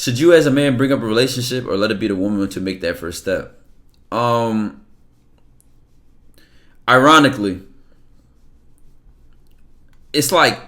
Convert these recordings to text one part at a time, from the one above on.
Should you as a man bring up a relationship or let it be the woman to make that first step? Ironically, it's like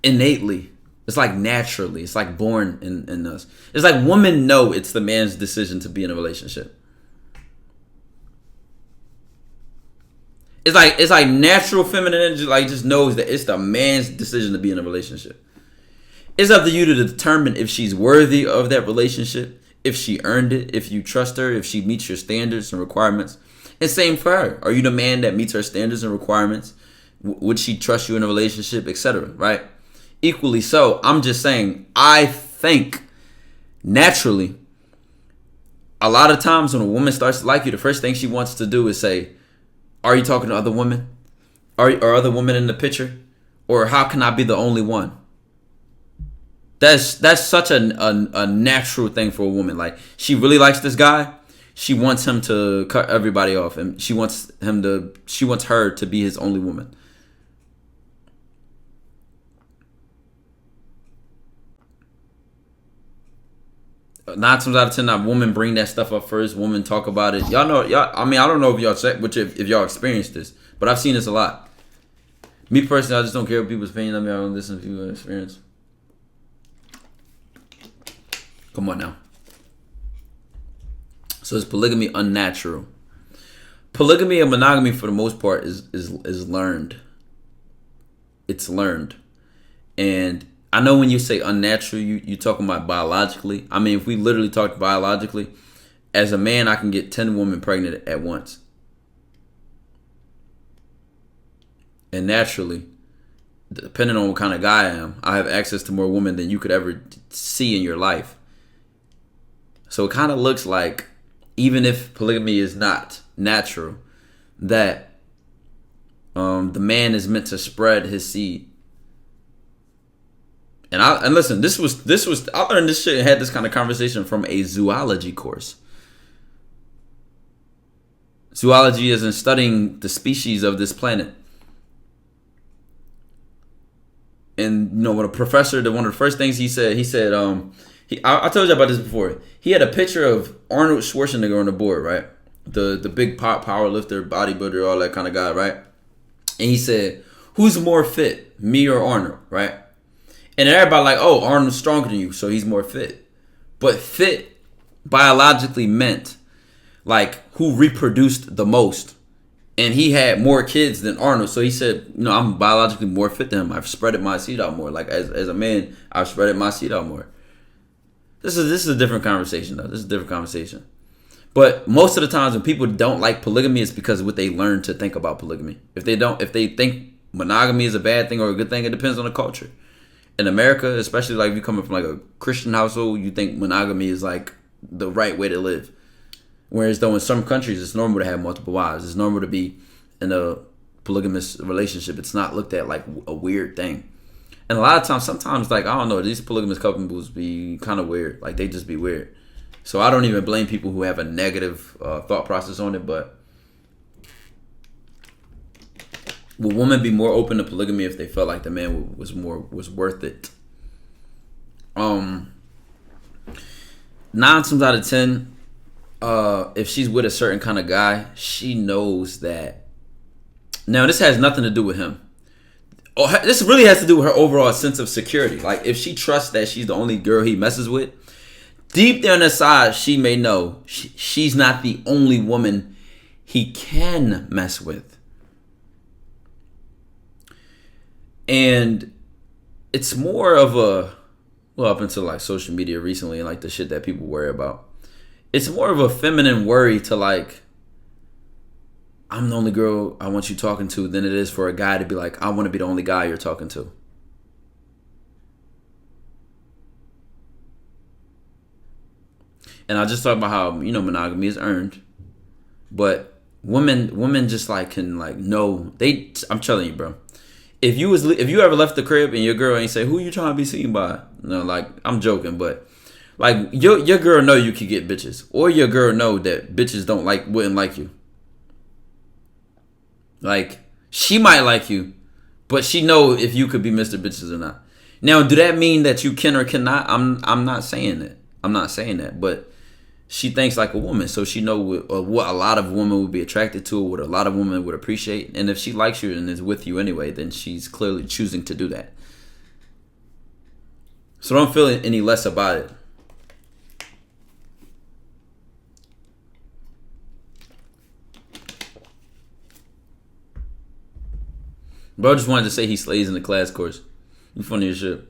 innately. It's like naturally. It's like born in us. It's like women know it's the man's decision to be in a relationship. It's like natural feminine energy like just knows that it's the man's decision to be in a relationship. It's up to you to determine if she's worthy of that relationship, if she earned it, if you trust her, if she meets your standards and requirements. And same for her. Are you the man that meets her standards and requirements? Would she trust you in a relationship, etc., right? Equally so, I'm just saying, I think naturally, a lot of times when a woman starts to like you, the first thing she wants to do is say, are you talking to other women? Are other women in the picture? Or how can I be the only one? That's such a natural thing for a woman. Like, she really likes this guy. She wants him to cut everybody off, and she wants her to be his only woman. Nine times out of 10, women bring that stuff up first. Women talk about it. Y'all know, y'all. I mean, I don't know if y'all if y'all experienced this, but I've seen this a lot. Me personally, I just don't care what people's opinion. I mean, I don't listen to people's experience. Come on now. So is polygamy unnatural? Polygamy and monogamy, for the most part, is learned. It's learned, and I know when you say unnatural, you talking about biologically. I mean, if we literally talk biologically, as a man, I can get 10 women pregnant at once. And naturally, depending on what kind of guy I am, I have access to more women than you could ever see in your life. So it kind of looks like, even if polygamy is not natural, that the man is meant to spread his seed. And listen, this was I learned this shit and had this kind of conversation from a zoology course. Zoology is in studying the species of this planet. And you know, when a professor, one of the first things he said, I told you about this before. He had a picture of Arnold Schwarzenegger on the board, right? The big power lifter, bodybuilder, all that kind of guy, right? And he said, "Who's more fit, me or Arnold?" Right? And everybody like, oh, Arnold's stronger than you, so he's more fit. But fit biologically meant like who reproduced the most. And he had more kids than Arnold. So he said, you know, I'm biologically more fit than him. I've spreaded my seed out more. Like as a man, I've spreaded my seed out more. This is a different conversation though. This is a different conversation. But most of the times when people don't like polygamy, it's because of what they learn to think about polygamy. If they think monogamy is a bad thing or a good thing, it depends on the culture. In America, especially like if you're coming from like a Christian household, you think monogamy is like the right way to live. Whereas though in some countries, it's normal to have multiple wives. It's normal to be in a polygamous relationship. It's not looked at like a weird thing. And a lot of times, sometimes like, I don't know, these polygamous couples be kind of weird. Like they just be weird. So I don't even blame people who have a negative thought process on it, but would women be more open to polygamy if they felt like the man was worth it? 9 times out of 10, if she's with a certain kind of guy, she knows that. Now, this has nothing to do with him. This really has to do with her overall sense of security. Like, if she trusts that she's the only girl he messes with, deep down inside, she may know she's not the only woman he can mess with. And it's more of a, well, up until like social media recently and like the shit that people worry about, it's more of a feminine worry to like, I'm the only girl I want you talking to, than it is for a guy to be like, I want to be the only guy you're talking to. And I just talked about how, you know, monogamy is earned, but women just like can like know, I'm telling you, bro. If you ever left the crib and your girl ain't say, who you trying to be seen by? No, like, I'm joking, but like your girl know you could get bitches, or your girl know that bitches wouldn't like you. Like, she might like you, but she know if you could be Mr. Bitches or not. Now, do that mean that you can or cannot? I'm not saying that. I'm not saying that, but she thinks like a woman, so she know what a lot of women would be attracted to, what a lot of women would appreciate. And if she likes you and is with you anyway, then she's clearly choosing to do that. So don't feel any less about it. Bro just wanted to say he slays in the class course. You funny as shit.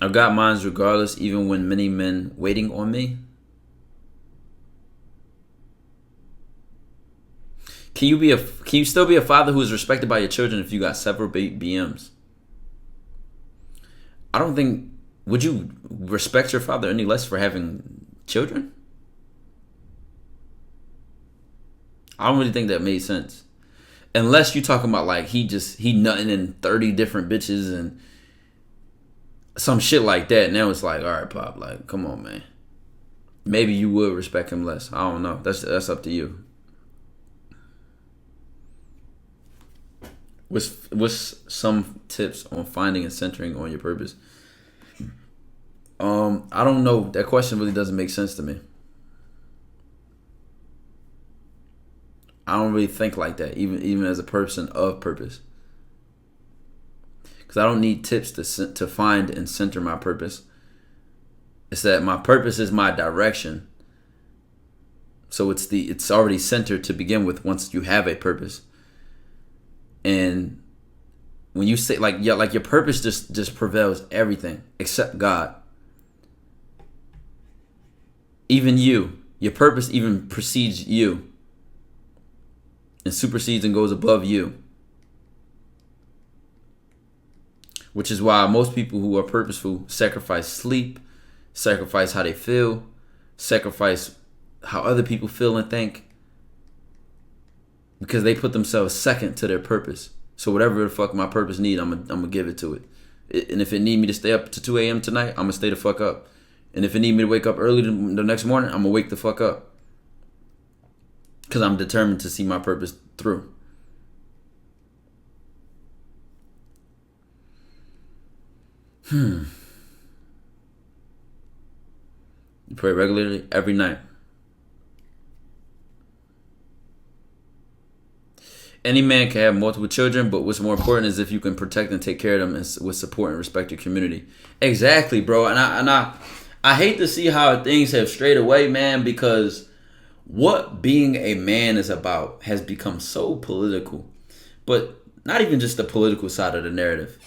I've got mine regardless, even when many men waiting on me. Can you still be a father who is respected by your children if you got several BMs? I don't think. Would you respect your father any less for having children? I don't really think that made sense. Unless you're talking about like he nutting in 30 different bitches and some shit like that. Now it's like, all right, Pop, like, come on, man. Maybe you would respect him less. I don't know. That's up to you. What's some tips on finding and centering on your purpose? I don't know. That question really doesn't make sense to me. I don't really think like that, even as a person of purpose. Because I don't need tips to find and center my purpose. It's that my purpose is my direction. So it's already centered to begin with once you have a purpose. And when you say like your purpose just prevails everything except God. Even you, your purpose even precedes you and supersedes and goes above you. Which is why most people who are purposeful sacrifice sleep, sacrifice how they feel, sacrifice how other people feel and think, because they put themselves second to their purpose. So whatever the fuck my purpose need, I'm gonna give it to it. And if it need me to stay up to 2 a.m. tonight, I'm gonna stay the fuck up. And if it need me to wake up early the next morning, I'm gonna wake the fuck up. Because I'm determined to see my purpose through. You pray regularly every night. Any man can have multiple children, but what's more important is if you can protect and take care of them with support and respect your community. Exactly, bro. And I hate to see how things have strayed away, man, because what being a man is about has become so political. But not even just the political side of the narrative.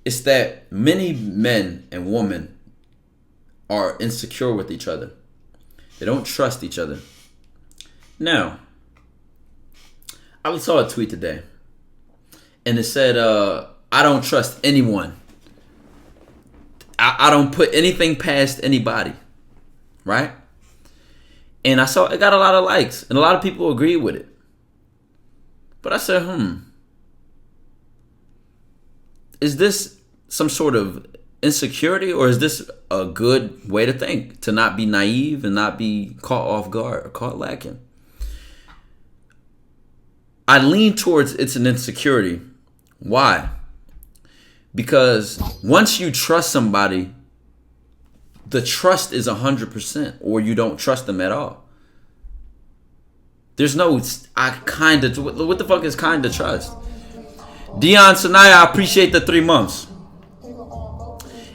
It's that many men and women are insecure with each other. They don't trust each other. Now, I saw a tweet today, and it said, I don't trust anyone. I don't put anything past anybody, right? And I saw it got a lot of likes, and a lot of people agreed with it. But I said, is this some sort of insecurity, or is this a good way to think? To not be naive and not be caught off guard or caught lacking? I lean towards it's an insecurity. Why? Because once you trust somebody, the trust is 100%, or you don't trust them at all. There's no, what the fuck is kind of trust? Dion Sanaya, I appreciate the 3 months.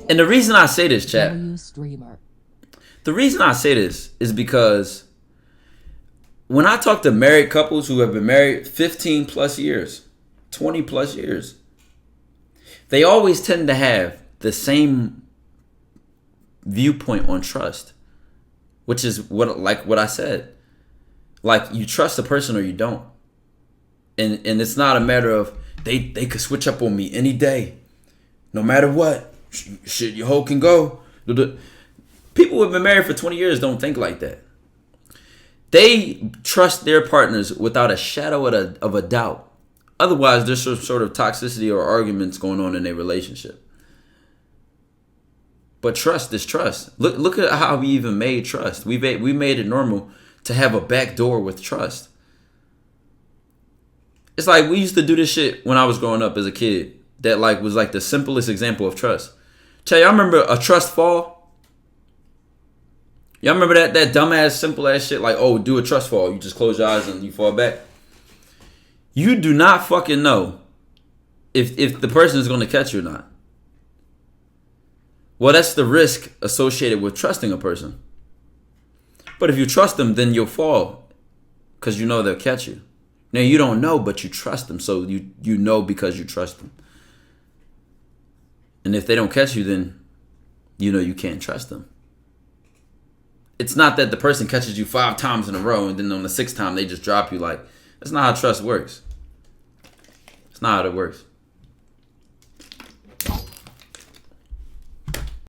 And the reason I say this, chat, the reason I say this is because when I talk to married couples who have been married 15 plus years, 20 plus years, they always tend to have the same viewpoint on trust, which is what I said. Like, you trust a person or you don't. And it's not a matter of they could switch up on me any day, no matter what. Shit, your hoe can go. People who have been married for 20 years don't think like that. They trust their partners without a shadow of a doubt. Otherwise, there's some sort of toxicity or arguments going on in a relationship. But trust is trust. Look at how we even made trust. We made it normal to have a back door with trust. It's like we used to do this shit when I was growing up as a kid. That like was like the simplest example of trust. Tell y'all remember a trust fall? Y'all remember that dumbass, simple ass shit? Like, oh, do a trust fall. You just close your eyes and you fall back. You do not fucking know if the person is going to catch you or not. Well, that's the risk associated with trusting a person. But if you trust them, then you'll fall because you know they'll catch you. Now, you don't know, but you trust them. So you know because you trust them. And if they don't catch you, then you know you can't trust them. It's not that the person catches you 5 times in a row and then on the 6th time they just drop you. Like, that's not how trust works. It's not how it works.